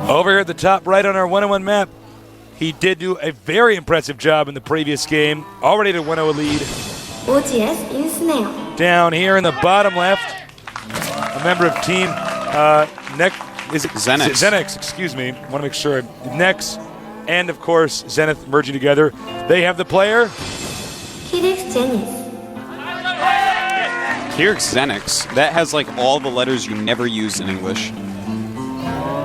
Over here at the top right on our 1-on-1 map, he did do a very impressive job in the previous game. Already to 1-0 lead. Ensnare. Down here in the bottom left, a member of team Zenix, excuse me. Want to make sure. Nex and, of course, Zenith merging together. They have the player. Kyrix Zenix. That has like all the letters you never use in English.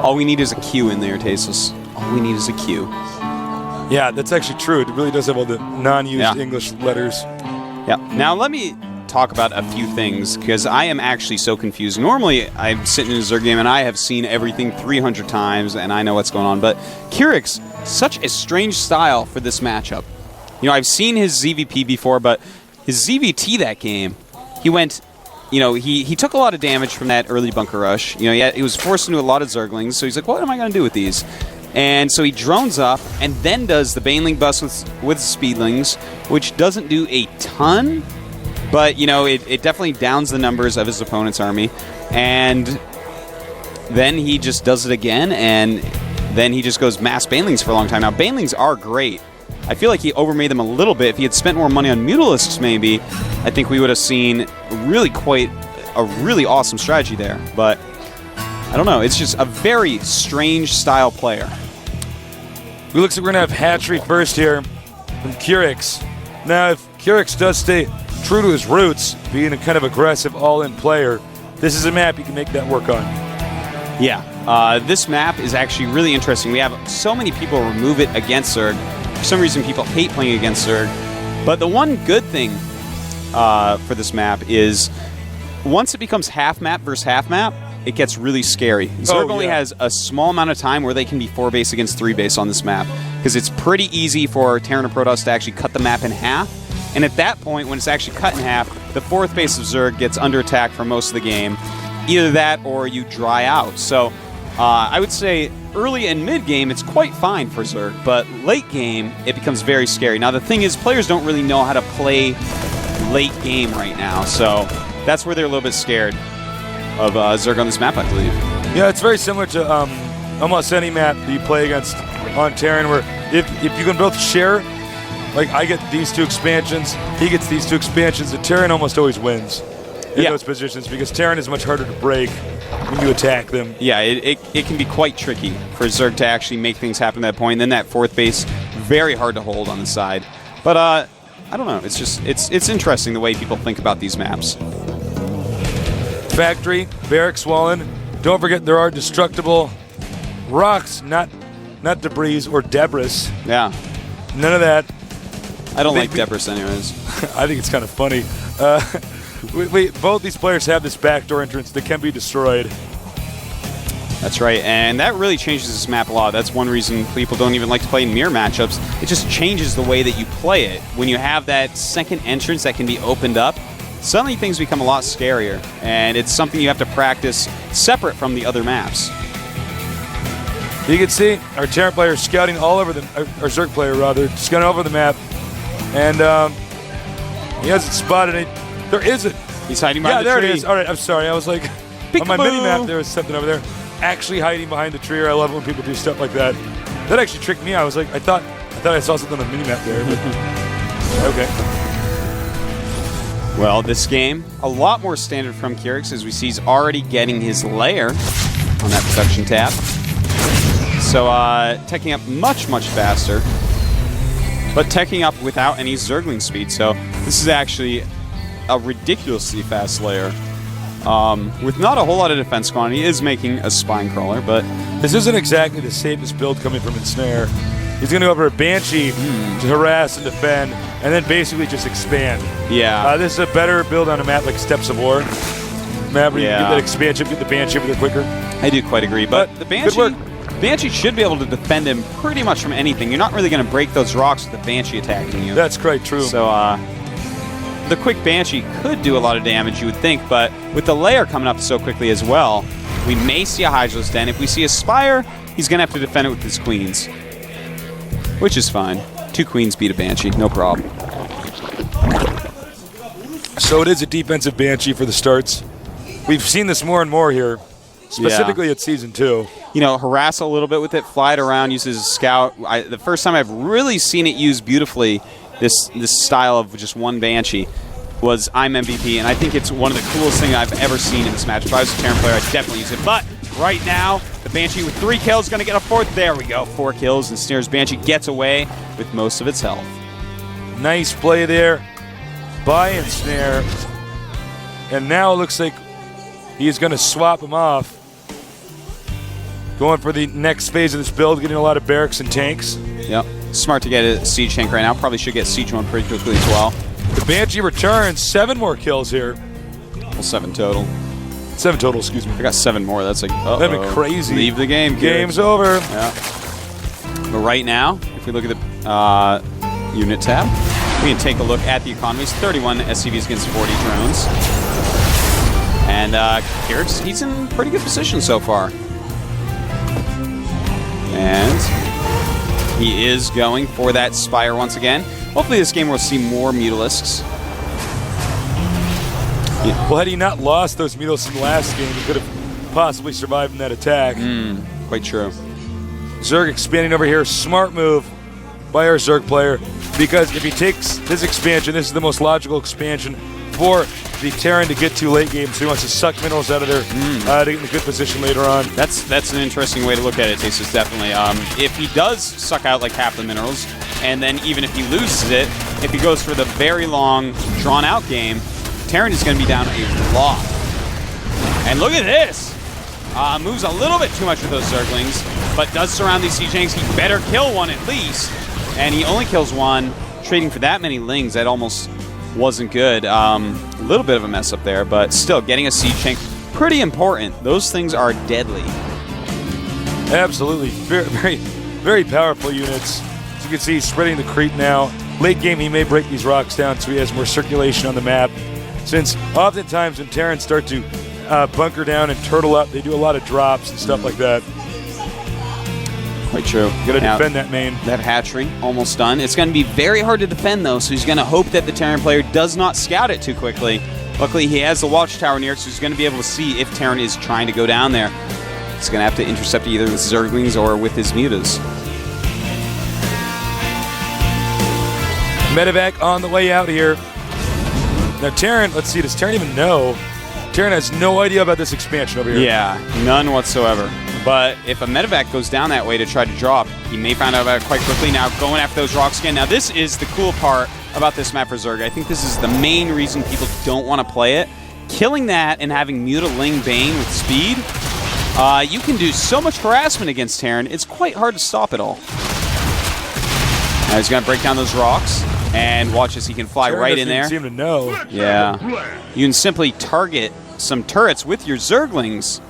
All we need is a Q in there, Tasteless. All we need is a Q. Yeah, that's actually true. It really does have all the non-used English letters. Yeah. Now let me talk about a few things, because I am actually so confused. Normally, I'm sitting in a Zerg game and I have seen everything 300 times and I know what's going on, but Kyrix, such a strange style for this matchup. You know, I've seen his ZVP before, but his ZVT that game, he went, you know, he took a lot of damage from that early bunker rush. You know, he was forced into a lot of Zerglings, so he's like, what am I going to do with these? And so he drones up and then does the Baneling bust with Speedlings, which doesn't do a ton, but, you know, it definitely downs the numbers of his opponent's army. And then he just does it again, and then he just goes mass Banelings for a long time. Now, Banelings are great. I feel like he overmade them a little bit. If he had spent more money on Mutalisks, maybe, I think we would have seen really quite a really awesome strategy there. But I don't know. It's just a very strange style player. It looks like we're going to have hatchery first here from Kyrix. Now, if Kyrix does stay true to his roots, being a kind of aggressive all-in player, this is a map you can make that work on. Yeah. This map is actually really interesting. We have so many people remove it against Zerg. For some reason, people hate playing against Zerg. But the one good thing for this map is once it becomes half map versus half map, it gets really scary. Zerg only has a small amount of time where they can be 4-base against 3-base on this map, because it's pretty easy for Terran or Protoss to actually cut the map in half. And at that point, when it's actually cut in half, the 4th base of Zerg gets under attack for most of the game. Either that or you dry out. So I would say early and mid-game, it's quite fine for Zerg, but late game, it becomes very scary. Now, the thing is, players don't really know how to play late game right now, so that's where they're a little bit scared of Zerg on this map, I believe. Yeah, it's very similar to almost any map that you play against on Terran, where if you can both share, like I get these 2 expansions, he gets these 2 expansions, the Terran almost always wins in those positions, because Terran is much harder to break when you attack them. Yeah, it can be quite tricky for Zerg to actually make things happen at that point. And then that 4th base, very hard to hold on the side. But I don't know. It's just it's interesting the way people think about these maps. Factory, barracks wallen. Don't forget there are destructible rocks, not debris or debris. Yeah. None of that. I don't like debris anyways. I think it's kind of funny. Both these players have this backdoor entrance that can be destroyed. That's right, and that really changes this map a lot. That's one reason people don't even like to play in mirror matchups. It just changes the way that you play it. When you have that second entrance that can be opened up, suddenly things become a lot scarier, and it's something you have to practice separate from the other maps. You can see our Terran player scouting all over our Zerg player rather, scouting all over the map, and he hasn't spotted it. There isn't. He's hiding behind the tree. Yeah, there it is. All right, I'm sorry. I was like, on my mini-map, there was something over there. Actually hiding behind the tree. I love it when people do stuff like that. That actually tricked me out. I was like, I thought I saw something on the mini-map there. But okay. Well, this game, a lot more standard from Kyrix, as we see he's already getting his lair on that production tab. So, teching up much, much faster. But teching up without any Zergling speed. So, this is actually a ridiculously fast layer. With not a whole lot of defense quantity. He is making a spine crawler, but this isn't exactly the safest build coming from Ensnare. He's going to go over a Banshee to harass and defend, and then basically just expand. Yeah. This is a better build on a map like Steps of War. Map where you get that expansion, get the Banshee over there quicker. I do quite agree, but the Banshee should be able to defend him pretty much from anything. You're not really going to break those rocks with the Banshee attacking you. That's quite true. So, the quick Banshee could do a lot of damage, you would think, but with the layer coming up so quickly as well, we may see a Hydra's Den. If we see a Spire, he's going to have to defend it with his Queens, which is fine. 2 Queens beat a Banshee, no problem. So it is a defensive Banshee for the starts. We've seen this more and more here, specifically at Season 2. you know, harass a little bit with it, fly it around, use it as a scout. The first time I've really seen it used beautifully, this style of just one Banshee, was I'm MVP, and I think it's one of the coolest things I've ever seen in this match. If I was a Terran player, I'd definitely use it. But right now, the Banshee with 3 kills is going to get a 4th. There we go, 4 kills, and Ensnare's Banshee gets away with most of its health. Nice play there by Ensnare. And now it looks like he's going to swap him off. Going for the next phase of this build, getting a lot of barracks and tanks. Yep. Smart to get a siege tank right now. Probably should get siege one pretty quickly as well. The Banshee returns. 7 more kills here. Well, 7 total. 7 total, excuse me. I got 7 more. That's like, uh-oh. That'd be crazy. Leave the game. Game's over. Yeah. But right now, if we look at the unit tab, we can take a look at the economies. 31 SCVs against 40 drones. And Kyrix, he's in pretty good position so far. And he is going for that Spire once again. Hopefully this game will see more Mutalisks. Well, had he not lost those Mutalisks in the last game, he could have possibly survived in that attack. Quite true. Zerg expanding over here. Smart move by our Zerg player, because if he takes this expansion, this is the most logical expansion for the Terran to get to late game, so he wants to suck minerals out of there to get in a good position later on. That's an interesting way to look at it, Tasis, definitely. If he does suck out like half the minerals, and then even if he loses it, if he goes for the very long, drawn-out game, Terran is going to be down a lot. And look at this! Moves a little bit too much with those Zerglings, but does surround these siege tanks. He better kill one at least. And he only kills one. Trading for that many Lings, that almost wasn't good. A little bit of a mess up there, but still, getting a siege tank, pretty important. Those things are deadly. Absolutely. Very, very, very powerful units. As you can see, he's spreading the creep now. Late game, he may break these rocks down so he has more circulation on the map. Since oftentimes when Terrans start to bunker down and turtle up, they do a lot of drops and stuff like that. Quite true. Gotta defend that main. That hatchery almost done. It's going to be very hard to defend though, so he's going to hope that the Terran player does not scout it too quickly. Luckily, he has the watchtower near, so he's going to be able to see if Terran is trying to go down there. He's going to have to intercept either with Zerglings or with his mutas. Medevac on the way out here. Now Terran, let's see, does Terran even know? Terran has no idea about this expansion over here. Yeah, none whatsoever. But if a medevac goes down that way to try to drop, he may find out about it quite quickly. Now going after those rocks again. Now this is the cool part about this map for Zerg. I think this is the main reason people don't want to play it. Killing that and having Mutaling Bane with speed, you can do so much harassment against Terran, it's quite hard to stop it all. Now he's going to break down those rocks, and watch as he can fly Terran right in there. Seem to know. Yeah. You can simply target some turrets with your Zerglings,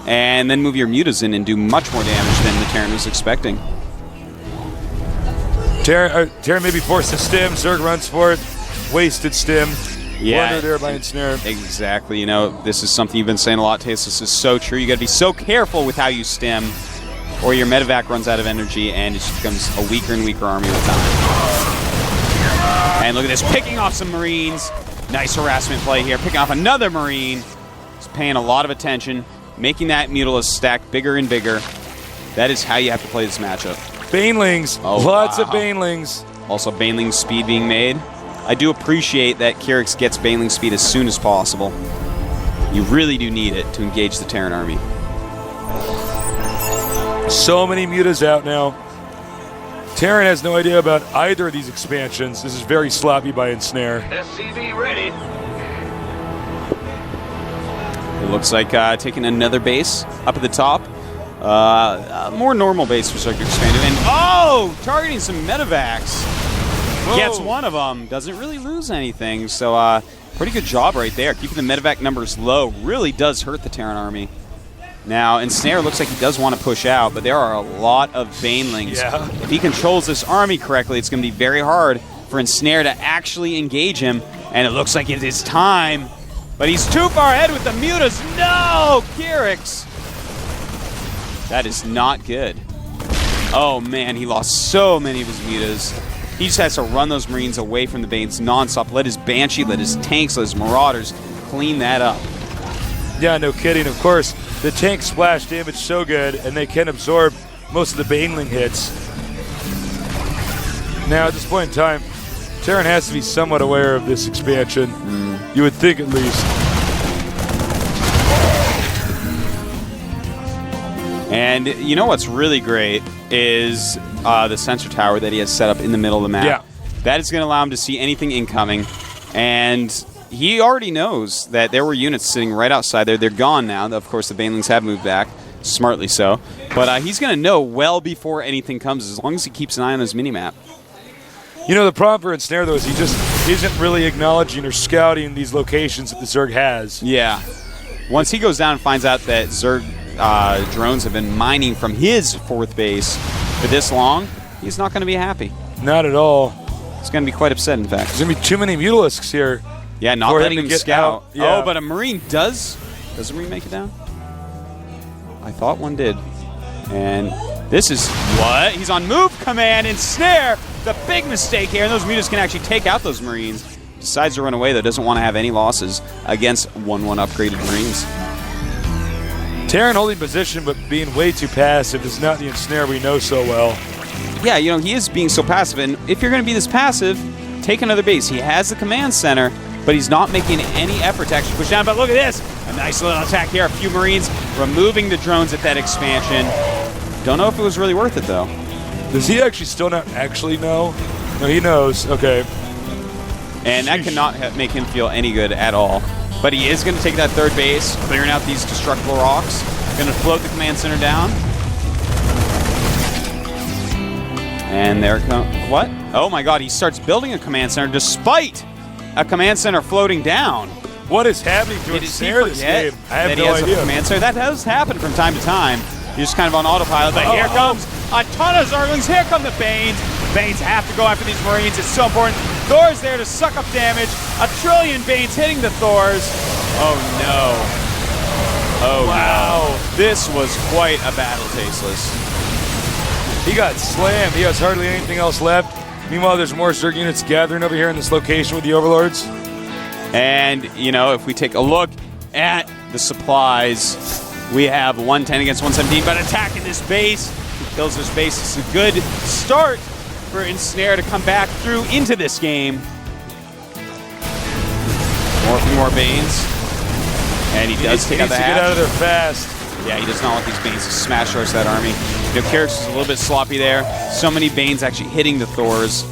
and then move your mutas in and do much more damage than the Terran was expecting. Terran may be forced to stim. Zerg runs for it. Wasted stim. Yeah. Blunder there by Ensnare. Exactly. You know, this is something you've been saying a lot, Taste. This is so true. You got to be so careful with how you stim, or your medevac runs out of energy and it just becomes a weaker and weaker army with time. And look at this, picking off some Marines. Nice harassment play here. Picking off another Marine. He's paying a lot of attention, making that Mutalisk stack bigger and bigger. That is how you have to play this matchup. Banelings. Oh, Lots wow. of Banelings. Also, Baneling speed being made. I do appreciate that Kyrix gets Baneling speed as soon as possible. You really do need it to engage the Terran army. So many mutas out now. Terran has no idea about either of these expansions. This is very sloppy by Ensnare. SCV ready. It looks like taking another base up at the top. A more normal base for Zerg to expand to. And oh, targeting some medevacs. Whoa. Gets one of them. Doesn't really lose anything. So pretty good job right there. Keeping the medevac numbers low really does hurt the Terran army. Now, Ensnare looks like he does want to push out, but there are a lot of Banelings. Yeah. If he controls this army correctly, it's going to be very hard for Ensnare to actually engage him. And it looks like it is time. But he's too far ahead with the mutas. No, Kyrix. That is not good. Oh, man, he lost so many of his mutas. He just has to run those Marines away from the Banes nonstop. Let his Banshee, let his tanks, let his Marauders clean that up. Yeah, no kidding. Of course, the tank splash damage so good, and they can absorb most of the Baneling hits. Now, at this point in time, Terran has to be somewhat aware of this expansion. You would think, at least. And you know what's really great is the sensor tower that he has set up in the middle of the map. Yeah. That is going to allow him to see anything incoming. And he already knows that there were units sitting right outside there. They're gone now. Of course, the Banelings have moved back, smartly so. But he's going to know well before anything comes, as long as he keeps an eye on his minimap. You know, the problem for Ensnare, though, is he just isn't really acknowledging or scouting these locations that the Zerg has. Yeah. Once he goes down and finds out that Zerg drones have been mining from his 4th base for this long, he's not going to be happy. Not at all. He's going to be quite upset, in fact. There's going to be too many Mutalisks here. Yeah, not letting him scout. Out. Yeah. Oh, but a Marine does. Does a Marine make it down? I thought one did. And this is what? He's on move command. Ensnare. The big mistake here. And those Mutas can actually take out those Marines. Decides to run away, though. Doesn't want to have any losses against 1-1 upgraded Marines. Terran holding position, but being way too passive is not the Ensnare we know so well. Yeah, you know, he is being so passive. And if you're going to be this passive, take another base. He has the command center, but he's not making any effort to actually push down. But look at this. A nice little attack here. A few Marines removing the drones at that expansion. Don't know if it was really worth it, though. Does he actually still not actually know? No, he knows. Okay. And that cannot make him feel any good at all. But he is going to take that 3rd base, clearing out these destructible rocks. Going to float the command center down. And there it comes. What? Oh my god, he starts building a command center despite a command center floating down. What is happening to Ensnare this game? I have no idea. Command center. That does happen from time to time. You're just kind of on autopilot. But here comes a ton of Zerglings. Here come the Banes. Banes have to go after these Marines. It's so important. Thor's there to suck up damage. A trillion Banes hitting the Thors. Oh no. Oh wow. No. This was quite a battle, Tasteless. He got slammed. He has hardly anything else left. Meanwhile, there's more Zerg units gathering over here in this location with the Overlords. And, you know, if we take a look at the supplies, we have 110 against 117, but attacking this base. He kills this base. It's a good start for Ensnare to come back through into this game. More Banes. And he does take out the hatch. He needs to get out of there fast. Yeah, he does not want these Banes to smash rush that army. You know, Kyrix is a little bit sloppy there. So many Banes actually hitting the Thors.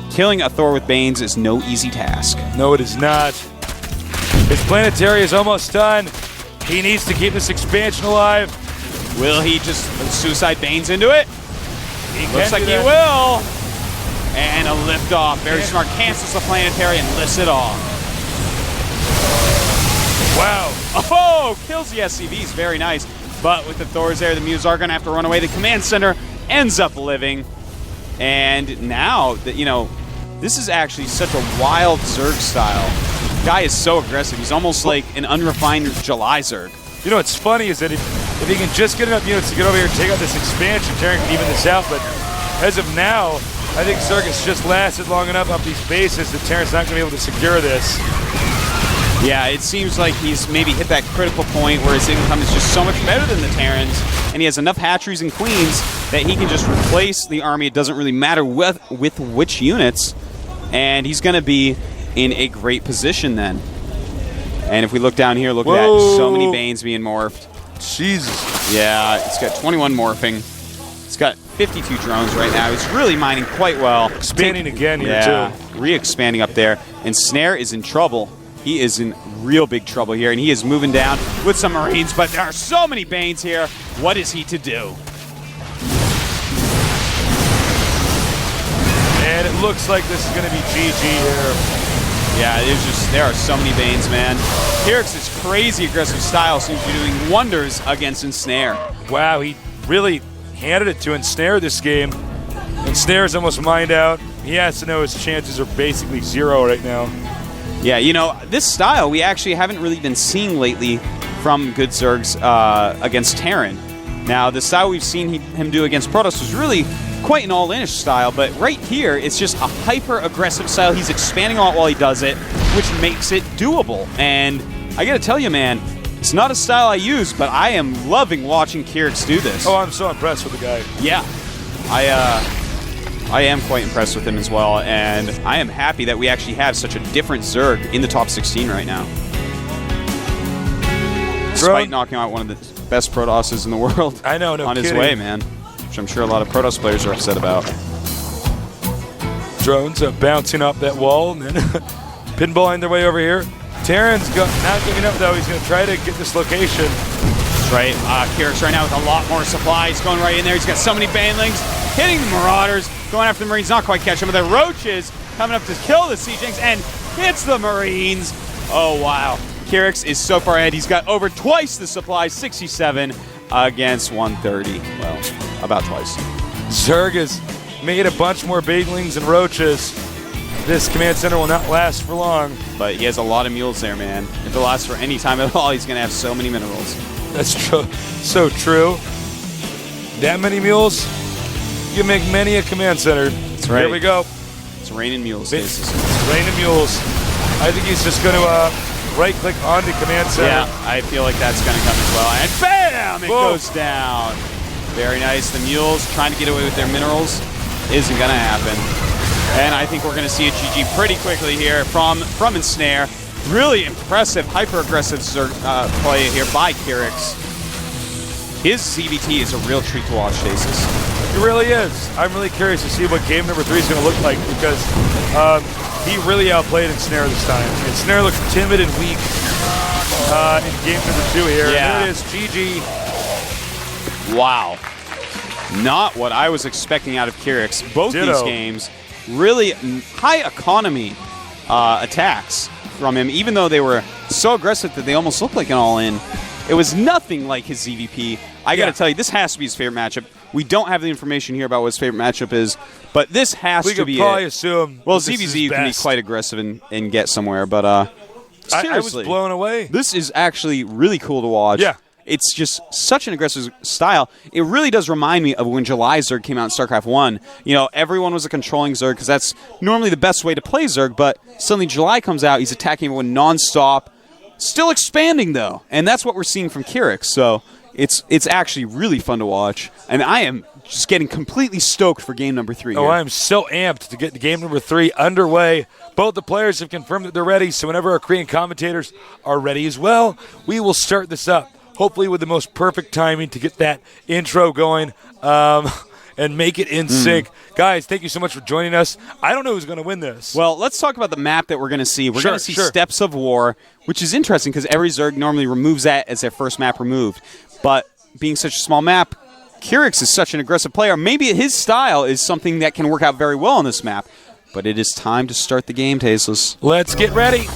Killing a Thor with Banes is no easy task. No, it is not. His planetary is almost done. He needs to keep this expansion alive. Will he just suicide Banes into it? Looks like he will. And a liftoff. Very smart. Cancels the planetary and lifts it off. Wow. Oh, kills the SCVs. Very nice. But with the Thors there, the Mutas are going to have to run away. The command center ends up living. And now, that you know, this is actually such a wild Zerg style. The guy is so aggressive. He's almost like an unrefined July Zerg. You know what's funny is that if he can just get enough units to get over here and take out this expansion, Terran can even this out. But as of now, I think Zerg has just lasted long enough up these bases that Terran's not going to be able to secure this. Yeah, it seems like he's maybe hit that critical point where his income is just so much better than the Terrans, and he has enough hatcheries and queens that he can just replace the army. It doesn't really matter with which units, and he's going to be in a great position then. And if we look down here, look at that. So many Banes being morphed. Jesus. Yeah, it's got 21 morphing. It's got 52 drones right now. It's really mining quite well. Expanding again here, too. Re-expanding up there. And Snare is in trouble. He is in real big trouble here, and he is moving down with some Marines, but there are so many Banes here. What is he to do? And it looks like this is going to be GG here. Yeah, there are so many Banes, man. Kyrix's crazy aggressive style seems to be doing wonders against Ensnare. Wow, he really handed it to Ensnare this game. Ensnare's almost mined out. He has to know his chances are basically zero right now. Yeah, you know, this style we actually haven't really been seeing lately from good Zergs against Terran. Now, the style we've seen him do against Protoss was really quite an all-inish style, but right here, it's just a hyper-aggressive style. He's expanding a lot while he does it, which makes it doable. And I gotta tell you, man, It's not a style I use, but I am loving watching Kyrix do this. Oh, I'm so impressed with the guy. Yeah. I am quite impressed with him as well, and I am happy that we actually have such a different Zerg in the top 16 right now. Despite knocking out one of the best Protosses in the world. I know, no on kidding. his way, man. Which I'm sure a lot of Protoss players are upset about. Drones bouncing off that wall and then pinballing their way over here. Terran's not giving up, though. He's going to try to get this location. That's right. Kyrix right now with a lot more supply. He's going right in there. He's got so many banelings. Hitting the Marauders. Going after the Marines. Not quite catching them. But the Roaches coming up to kill the Siege and hits the Marines. Oh, wow. Kyrix is so far ahead. He's got over twice the supply. 67 against 130. Well, about twice. Zerg has made a bunch more banelings and Roaches. This command center will not last for long. But he has a lot of mules there, man. If it lasts for any time at all, he's going to have so many minerals. That's true. So true. That many mules, you can make many a command center. That's right. Here we go. It's raining mules. It's raining mules. I think he's just going to right-click onto command center. Yeah, I feel like that's going to come as well. And bam! It goes down. Very nice. The mules trying to get away with their minerals isn't going to happen. And I think we're going to see a GG pretty quickly here from Ensnare. Really impressive, hyper-aggressive play here by Kyrix. His CVT is a real treat to watch, Stasis. It really is. I'm really curious to see what game number 3 is going to look like because he really outplayed Ensnare this time. Ensnare looked timid and weak in game number 2 here. Yeah. And there it is, GG. Wow. Not what I was expecting out of Kyrix. Both these games, really high economy attacks from him, even though they were so aggressive that they almost looked like an all-in. It was nothing like his ZVP. I got to tell you, this has to be his favorite matchup. We don't have the information here about what his favorite matchup is, but this has to be it. We could probably assume. Well, ZVZ, you can be quite aggressive and get somewhere, but seriously, I was blown away. This is actually really cool to watch. Yeah. It's just such an aggressive style. It really does remind me of when July Zerg came out in StarCraft I. You know, everyone was a controlling Zerg because that's normally the best way to play Zerg, but suddenly July comes out, he's attacking everyone nonstop, still expanding though, and that's what we're seeing from Kyrix. So it's actually really fun to watch, and I am just getting completely stoked for game number 3. Oh, I am so amped to get game number 3 underway. Both the players have confirmed that they're ready, so whenever our Korean commentators are ready as well, we will start this up. Hopefully with the most perfect timing to get that intro going and make it in sync. Guys, thank you so much for joining us. I don't know who's going to win this. Well, let's talk about the map that we're going to see. We're going to see Steps of War, which is interesting because every Zerg normally removes that as their first map removed. But being such a small map, Kyrix is such an aggressive player. Maybe his style is something that can work out very well on this map. But it is time to start the game, Tasteless. Let's get ready.